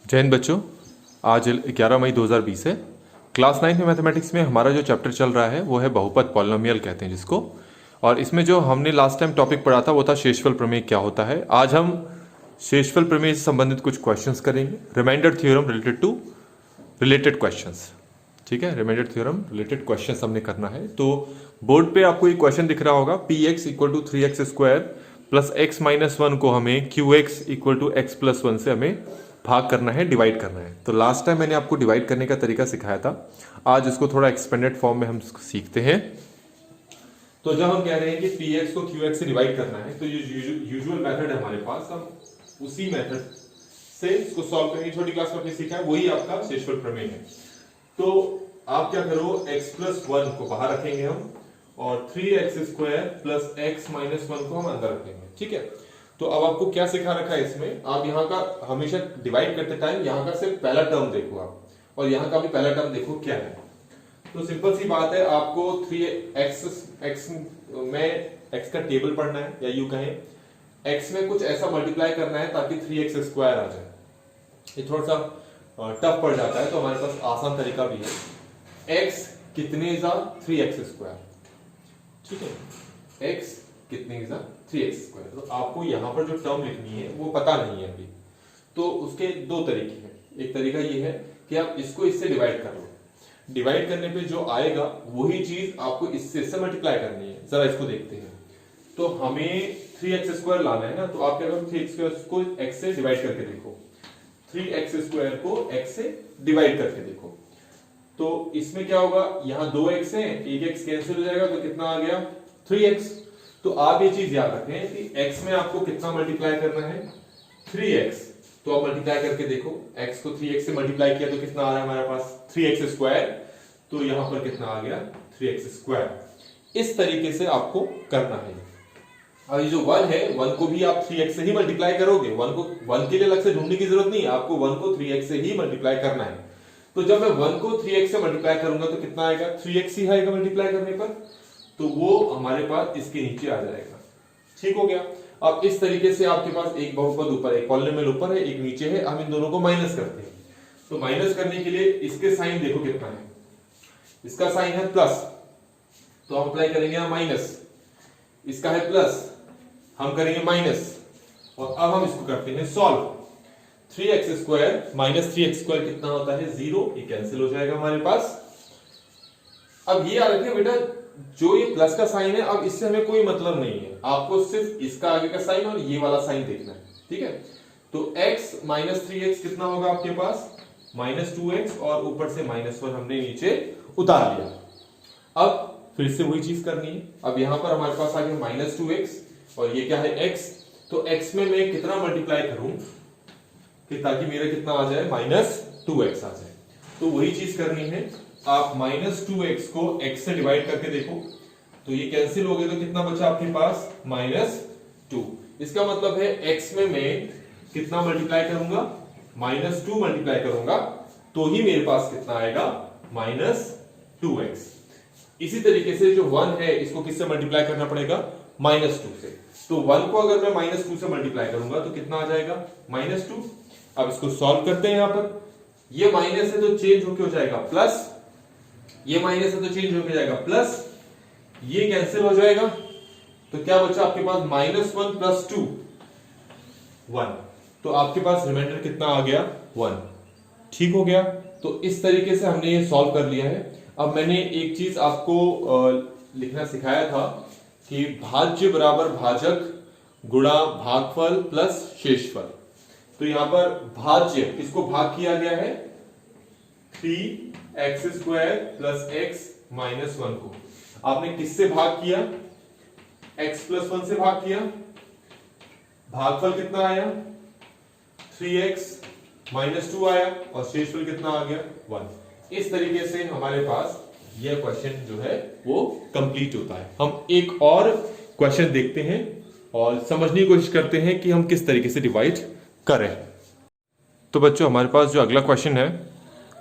जय हिंद बच्चों। आज 11 मई 2020 है। क्लास 9 में मैथमेटिक्स में हमारा जो चैप्टर चल रहा है वो है बहुपद, पॉलिनोमियल कहते हैं जिसको। और इसमें जो हमने लास्ट टाइम टॉपिक पढ़ा था वो था शेषफल प्रमेय क्या होता है। आज हम शेषफल प्रमेय से संबंधित कुछ क्वेश्चंस करेंगे। Remainder theorem related to related questions. ठीक है, रिमाइंडर थ्योरम रिलेटेड क्वेश्चंस हमने करना है। तो बोर्ड पे आपको एक क्वेश्चन दिख रहा होगा, P x equal to 3x square plus x minus 1 को हमें Q x equal to x plus 1 से हमें भाग करना है, डिवाइड करना है। तो लास्ट टाइम मैंने आपको डिवाइड करने का तरीका सिखाया था, आज इसको थोड़ा एक्सपेंडेड फॉर्म में हम सीखते हैं। तो जब हम कह रहे हैं कि पी एक्स को क्यू एक्स से डिवाइड करना है तो यूजुअल मेथड है हमारे पास, हम उसी मेथड से इसको सॉल्व करेंगे। छोटी क्लास में आपने सीखा है, वही आपका शेषफल प्रमेय है। तो आप क्या करो, x प्लस 1 को बाहर रखेंगे हम और 3x square plus x minus 1 को हम अंदर रखेंगे। ठीक है, तो अब आपको क्या सिखा रखा है इसमें, आप यहाँ का हमेशा डिवाइड करते टाइम यहाँ का सिर्फ पहला टर्म देखो आप, और यहाँ का भी पहला टर्म देखो क्या है। तो सिंपल सी बात है, आपको 3x में x का टेबल पढ़ना है, या यूं कहें x में कुछ ऐसा मल्टीप्लाई करना है ताकि 3x स्क्वायर आ जाए। ये थोड़ा सा टफ पड़ जाता है, तो हमारे पास आसान तरीका भी है। x कितने जा 3x स्क्वायर, ठीक है, x कितने जा 3x स्क्वायर। तो आपको यहाँ पर जो टर्म लिखनी है वो पता नहीं है अभी, तो उसके दो तरीके हैं। एक तरीका ये है कि आप इसको इससे डिवाइड कर लो, डिवाइड करने पे जो आएगा वही चीज आपको इससे मल्टीप्लाई करनी है। जरा इसको देखते हैं। तो हमें 3x स्क्वायर लाना है ना, तो आप क्या करो, 3x स्क्वायर को x से डिवाइड करके देखो, 3x स्क्वायर को x से डिवाइड करके देखो। तो इसमें क्या होगा, यहाँ 2x है, एक x कैंसिल हो जाएगा, तो कितना आ गया 3x। तो आप ये चीज याद रखें कि x में आपको कितना मल्टीप्लाई करना है 3x। तो आप मल्टीप्लाई करके देखो, x को 3x से मल्टीप्लाई किया तो कितना आ रहा है हमारे पास 3x स्क्वायर। तो यहां पर कितना आ गया 3x स्क्वायर। इस तरीके से आपको करना है। अब ये जो 1 है, 1 को भी आप 3x से ही मल्टीप्लाई करोगे। 1 के लिए अलग से ढूंढने की जरूरत नहीं है, आपको 1 को 3x से ही मल्टीप्लाई करना है। तो जब मैं 1 को 3x से मल्टीप्लाई करूंगा तो कितना आएगा 3x ही आएगा मल्टीप्लाई करने पर, तो वो हमारे पास इसके नीचे आ जाएगा। ठीक हो गया। अब इस तरीके से आपके पास एक बहुपद ऊपर, एक पॉलिनोमियल ऊपर है, एक नीचे है, हम इन दोनों को माइनस करते हैं। तो माइनस करने के लिए इसके साइन देखो कितना है, इसका साइन है प्लस, तो हम अप्लाई करेंगे यहां माइनस। इसका है प्लस, हम करेंगे माइनस, और अब हम इसको करते हैं solve. 3x square minus 3x square कितना होता है 0, ये कैंसिल हो जाएगा हमारे पास। अब ये याद रखिए बेटा, जो ये प्लस का साइन है, अब इससे हमें कोई मतलब नहीं है, आपको सिर्फ इसका आगे का साइन और ये वाला साइन देखना है। ठीक है, तो x माइनस 3x कितना होगा आपके पास माइनस 2x, और ऊपर से माइनस 1 हमने नीचे उतार लिया। अब फिर से वही चीज करनी है। अब यहां पर हमारे पास आ गया माइनस 2x, और ये क्या है x। तो x में मैं कितना मल्टीप्लाई करूं कि ताकि मेरा कितना आ जाए माइनस 2x आ जाए। तो वही चीज करनी है, आप माइनस 2x को x से डिवाइड करके देखो, तो ये कैंसिल हो गया, तो कितना बचा आपके पास माइनस 2। इसका मतलब है x में मैं कितना मल्टीप्लाई करूंगा माइनस 2 मल्टीप्लाई करूंगा, तो ही मेरे पास कितना आएगा माइनस 2x। इसी तरीके से जो 1 है, इसको किससे मल्टीप्लाई करना पड़ेगा माइनस 2 से। तो 1 को अगर मैं माइनस 2 से मल्टीप्लाई करूंगा तो कितना आ जाएगा माइनस 2। अब इसको सॉल्व करते हैं। यहां पर ये माइनस है तो चेंज होके हो जाएगा प्लस, ये माइनस है तो चेंज होके जाएगा प्लस, ये कैंसिल हो जाएगा, तो क्या बचा आपके पास माइनस 1 प्लस 2 1। तो आपके पास रिमाइंडर कितना आ गया 1। ठीक हो गया। तो इस तरीके से हमने ये सॉल्व कर लिया है। अब मैंने एक चीज आपको लिखना सिखाया था कि भाज्य बराबर भाजक गुणा भागफल प्लस शेषफल। तो यहां पर भाज्य, इसको भाग किया गया है 3x square plus x minus 1 को। आपने किससे भाग किया, x प्लस 1 से भाग किया। भागफल कितना आया 3x माइनस 2 आया, और शेषफल कितना आ गया 1। इस तरीके से हमारे पास यह क्वेश्चन जो है वो कंप्लीट होता है। हम एक और क्वेश्चन देखते हैं और समझने की कोशिश करते हैं कि हम किस तरीके से डिवाइड करें। तो बच्चों, हमारे पास जो अगला क्वेश्चन है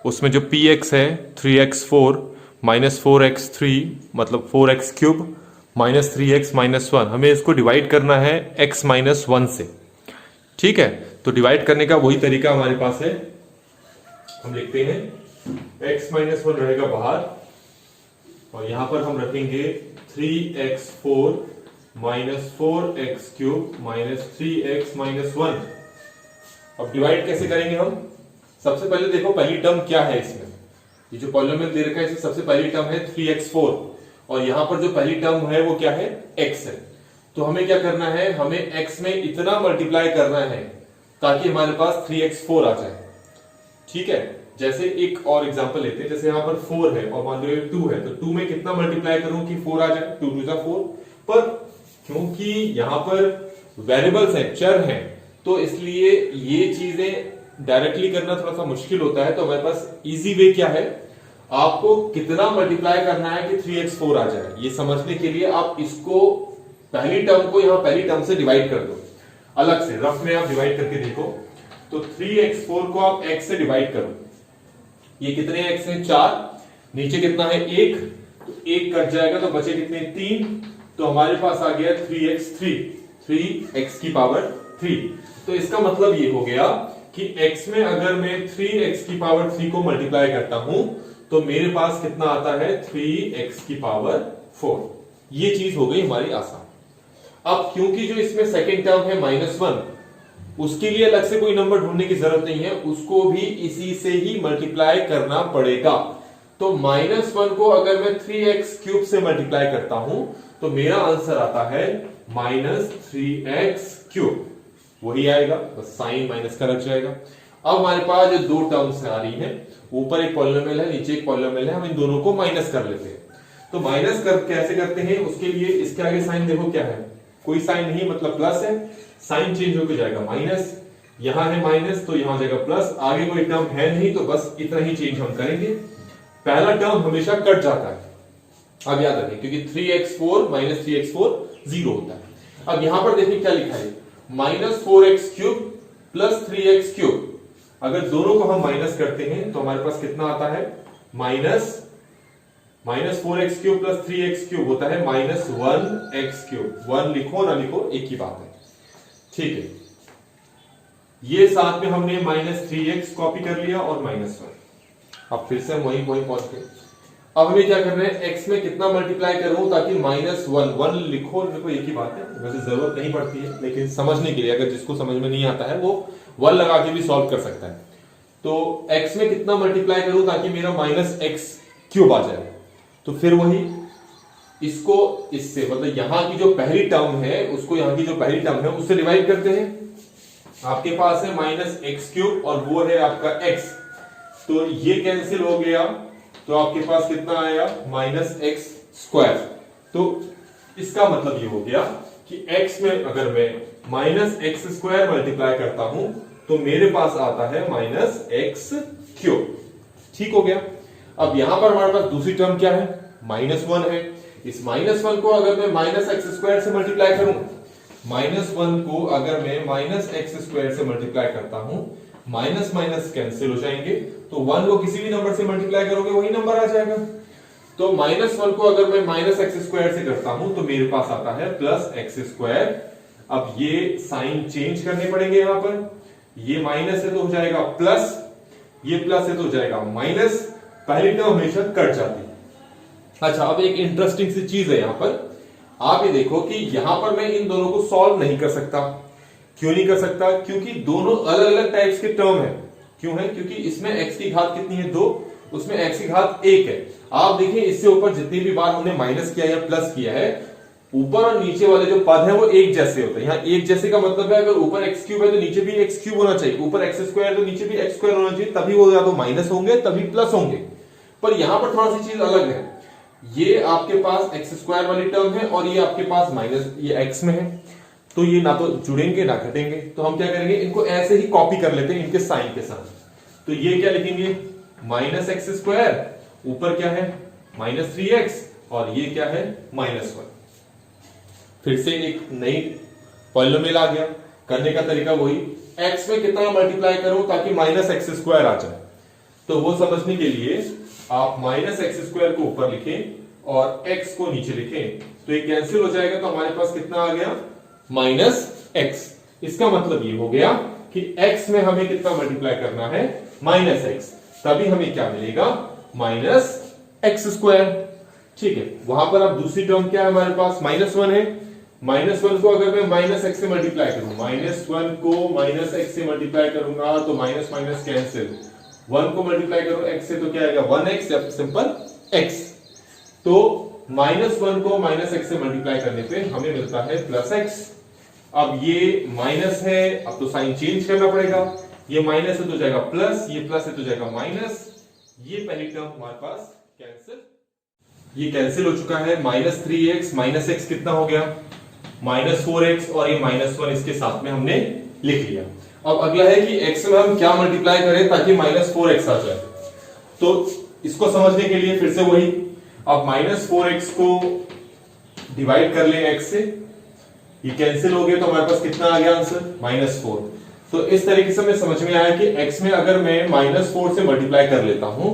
उसमें जो px है 3x4 माइनस 4x3 मतलब 4x cube minus 3x minus 1, हमें इसको डिवाइड करना है x माइनस 1 से। ठीक है, तो डिवाइड करने का वही तरीका हमारे पास है, हम लिखते हैं x माइनस 1 रहेगा बाहर और यहां पर हम रखेंगे 3x4 minus 4x³ minus 3x minus 1। अब डिवाइड कैसे करेंगे हम? सबसे पहले देखो पहली टर्म क्या है इसमें, ये जो पॉलिनोमियल दे रखा है इसमें सबसे पहली टर्म है 3x4 और यहां पर जो पहली टर्म है वो क्या है? x है। तो हमें क्या करना है, हमें x में इतना मल्टीप्लाई करना है ताकि हमारे पास 3x4 आ जाए। ठीक है, जैसे एक और एग्जांपल लेते हैं, जैसे यहां पर 4 है और मान लो 2 है, तो 2 में कितना मल्टीप्लाई करूं कि 4 आ जाए? 2 2 4। पर क्योंकि यहां पर वेरिएबल्स हैं, चर हैं, तो इसलिए ये चीजें डायरेक्टली करना थोड़ा सा मुश्किल होता है। तो हमारे पास इजी वे क्या है, आपको कितना मल्टीप्लाई करना है कि 3x4 आ जाए, ये समझने के लिए आप इसको पहली टर्म को यहां पहली टर्म से डिवाइड कर दो, अलग से रफ में आप डिवाइड करके देखो। तो 3x4 को आप x से डिवाइड करो, ये कितने x हैं? 4, नीचे कितना है? 1, तो 1 कट जाएगा तो बचे कितने? 3, तो हमारे पास आ गया 3x की पावर 3। तो इसका मतलब ये हो गया कि x में अगर मैं 3x की पावर 3 को मल्टीप्लाई करता हूं तो मेरे पास कितना आता है? 3x की पावर 4। ये चीज हो गई हमारी आसान। अब क्योंकि जो इसमें सेकेंड टर्म है -1, उसके लिए अलग से कोई नंबर ढूंढने की जरूरत नहीं है, उसको भी इसी से ही मल्टीप्लाई करना पड़ेगा। तो -1 को अगर मैं 3x³ से मल्टीप्लाई करता हूं तो मेरा आंसर आता है -3x³। वही आएगा, बस साइन माइनस का रख जाएगा। अब हमारे पास जो दो टर्म्स आ रही हैं, ऊपर एक पॉलिनोमियल है, नीचे एक पॉलिनोमियल है, हम इन दोनों को माइनस कर लेते हैं। तो माइनस कर कैसे करते हैं, उसके लिए इसके आगे साइन देखो क्या है, कोई साइन नहीं, मतलब प्लस है, साइन चेंज होकर जाएगा माइनस, यहां है माइनस तो यहां जाएगा प्लस, आगे कोई टर्म है नहीं तो बस इतना ही चेंज हम करेंगे। पहला टर्म हमेशा कट जाता है, अब याद रखें, क्योंकि 3x4 माइनस 3x4 0 होता है। अब यहां पर देखिए क्या लिखा है, -4x³ प्लस 3x³। अगर दोनों को हम माइनस करते हैं तो हमारे पास कितना आता है? -4x³ प्लस 3x³ होता है -1x³। 1 लिखो ना लिखो एक ही बात है, ठीक है। ये साथ में हमने -3x कॉपी कर लिया और -1। अब फिर से हम वहीं पहुंच गए। अब हमें क्या करना है, x में कितना मल्टीप्लाई करूं ताकि -1 लिखो एक ही बात है, वैसे जरूरत नहीं पड़ती है, लेकिन समझने के लिए अगर जिसको समझ में नहीं आता है वो 1 लगा के भी सॉल्व कर सकता है। तो x में कितना मल्टीप्लाई करूं ताकि मेरा -x³ आ जाए, तो फिर वही इसको इससे, मतलब यहां की जो पहली टर्म है उसको यहां की जो पहली टर्म है उससे डिवाइड करते हैं। आपके पास है -x³ और वो है आपका x, तो ये कैंसिल हो गया, तो आपके पास कितना आया? -x²। तो इसका मतलब ये हो गया कि x में अगर मैं -x² मल्टीप्लाई करता हूं तो मेरे पास आता है -x³। ठीक हो गया। अब यहां पर हमारे पास दूसरी टर्म क्या है? -1 है। इस -1 को अगर मैं -x² से मल्टीप्लाई करूं, -1 को अगर मैं -x² से मल्टीप्लाई करता हूं, माइनस माइनस कैंसिल हो जाएंगे, तो 1 को किसी भी नंबर से मल्टीप्लाई करोगे वही नंबर आ जाएगा। तो -1 को अगर मैं -x² से करता हूं तो मेरे पास आता है +x²। अब ये साइन चेंज करने पड़ेंगे, यहां पर ये माइनस है तो हो जाएगा प्लस, ये प्लस है तो हो जाएगा माइनस, पहली टर्म हमेशा कट जाती है। अच्छा, अब एक इंटरेस्टिंग सी चीज है यहां पर, आप ये देखो कि यहां पर मैं इन दोनों को सॉल्व नहीं कर सकता। क्यों नहीं कर सकता? क्योंकि दोनों अलग अलग टाइप्स के टर्म है। क्यों है? क्योंकि इसमें x की घात कितनी है? 2, उसमें x की घात 1 है। आप देखिए इससे ऊपर जितनी भी बार हमने माइनस किया या प्लस किया है, ऊपर और नीचे वाले जो पद है वो एक जैसे होते हैं। यहाँ एक जैसे का मतलब है अगर ऊपर x³ है तो नीचे भी x³ होना चाहिए, ऊपर x² तो नीचे भी x² होना चाहिए, तभी वो या तो माइनस होंगे तभी प्लस होंगे। पर यहां पर थोड़ा सी चीज अलग है, ये आपके पास x² वाली टर्म है और ये आपके पास माइनस, ये x में है, तो ये ना तो जुड़ेंगे ना घटेंगे। तो हम क्या करेंगे, इनको ऐसे ही कॉपी कर लेते हैं इनके साइन के साथ। तो ये क्या लिखेंगे? -x², ऊपर क्या है? -3x, और ये क्या है? -1। फिर से एक नई पॉलिनोमियल आ गया। करने का तरीका वही, x में कितना मल्टीप्लाई करूं ताकि -x² आ जाए। तो वो समझने के लिए आप -x² को ऊपर लिखें और x को नीचे लिखें, तो ये कैंसिल हो जाएगा, तो हमारे पास कितना आ गया? -x। इसका मतलब ये हो गया कि x में हमें कितना मल्टीप्लाई करना है? -x। तभी हमें क्या मिलेगा, माइनस एक्स स्क्वायर। ठीक है, वहां पर अब दूसरी टर्म क्या है हमारे पास, -1 है। -1 को अगर मैं माइनस एक्स से मल्टीप्लाई करूं, -1 को माइनस एक्स से मल्टीप्लाई करूंगा तो माइनस माइनस कैंसिल, 1 को मल्टीप्लाई करो x से तो क्या आएगा 1x या सिंपल x। तो -1 को माइनस एक्स से मल्टीप्लाई करने पे हमें मिलता है +x। अब ये माइनस है, अब तो साइन चेंज करना पड़ेगा, ये माइनस है तो जाएगा प्लस, ये प्लस है तो जाएगा माइनस, ये पहली टर्म हमारे पास कैंसिल, ये कैंसिल हो चुका है। -3x माइनस एक्स कितना हो गया, -4x, और ये -1 इसके साथ में हमने लिख लिया। अब अगला है कि x में हम क्या मल्टीप्लाई करें ताकि -4x आ जाए। तो इसको समझने के लिए फिर से वही, अब -4x को डिवाइड कर लें x से, ये कैंसिल हो गया तो हमारे पास कितना आ गया आंसर, -4। तो इस तरीके से हमें समझ में आया कि x में अगर मैं -4 से मल्टीप्लाई कर लेता हूं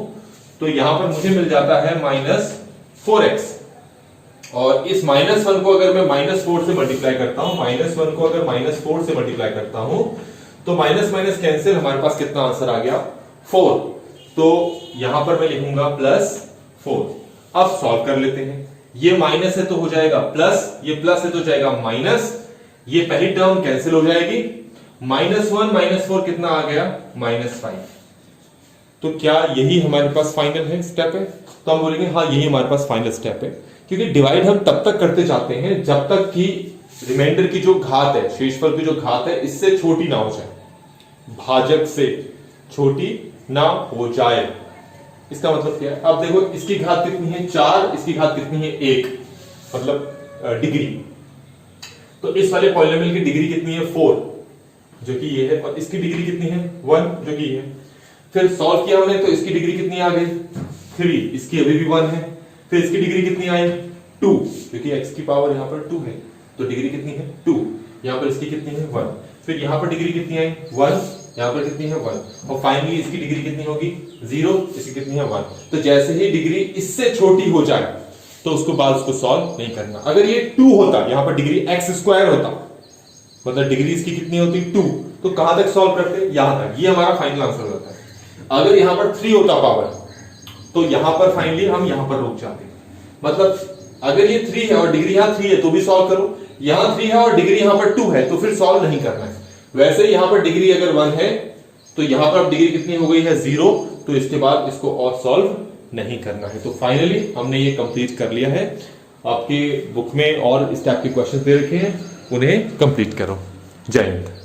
तो यहां पर मुझे मिल जाता है -4x, और इस -1 को अगर मैं -4 से मल्टीप्लाई करता हूं, -1 को अगर -4 से मल्टीप्लाई करता हूं तो माइनस माइनस कैंसिल, हमारे पास कितना आंसर आ गया 4। तो यहां पर मैं लिखूंगा +4। अब सॉल्व कर लेते हैं, ये माइनस है तो हो जाएगा प्लस, ये प्लस है तो जाएगा माइनस, ये पहली टर्म कैंसिल हो जाएगी, -1 -4 कितना आ गया -5। तो क्या यही हमारे पास फाइनल है स्टेप है, तो हम बोलेंगे हाँ यही हमारे पास फाइनल स्टेप है, क्योंकि डिवाइड हम तब तक करते जाते हैं जब तक कि रिमाइंडर की जो घात है, शेषफल की जो घात है, इससे छोटी ना हो जाए, भाजक से छोटी ना हो जाए। इसका मतलब क्या है, अब देखो इसकी घात कितनी है 4, इसकी घात कितनी है 1, मतलब डिग्री। तो इस वाले पॉलिनोमियल की डिग्री कितनी है 4, जो कि ये है, और इसकी डिग्री कितनी है 1, जो कि ये है। फिर सॉल्व किया हमने तो इसकी डिग्री कितनी आ गई 3, इसकी अभी भी 1 है। फिर इसकी डिग्री कितनी आई 2, क्योंकि x की पावर यहां पर 2 है, तो डिग्री कितनी है 2, यहां पर इसकी कितनी है 1। फिर यहां पर डिग्री कितनी आई 1, यहां पर कितनी है 1, और फाइनली इसकी डिग्री कितनी होगी 0, इसकी कितनी है 1। तो जैसे ही डिग्री इससे छोटी हो जाए तो उसको बाद उसको सॉल्व नहीं करना। अगर ये 2 होता, यहां पर डिग्री x² होता, मतलब डिग्री इसकी कितनी होती 2, तो कहां तक सॉल्व करते, यहां तक, ये हमारा फाइनल आंसर होता है। अगर यहां पर 3 होता पावर, तो यहां पर फाइनली हम यहां पर रुक जाते, मतलब अगर ये 3 है और डिग्री यहां 3 है तो भी सॉल्व करो, यहां 3 है और डिग्री यहां पर 2 है तो फिर सॉल्व नहीं करना है। वैसे यहां पर डिग्री अगर 1 है तो यहां पर अब डिग्री कितनी हो गई है 0, तो इसके बाद इसको और सॉल्व नहीं करना है। तो फाइनली हमने ये कंप्लीट कर लिया है। आपके बुक में और इस टाइप के क्वेश्चन दे रखे हैं, उन्हें कंप्लीट करो। जय हिंद।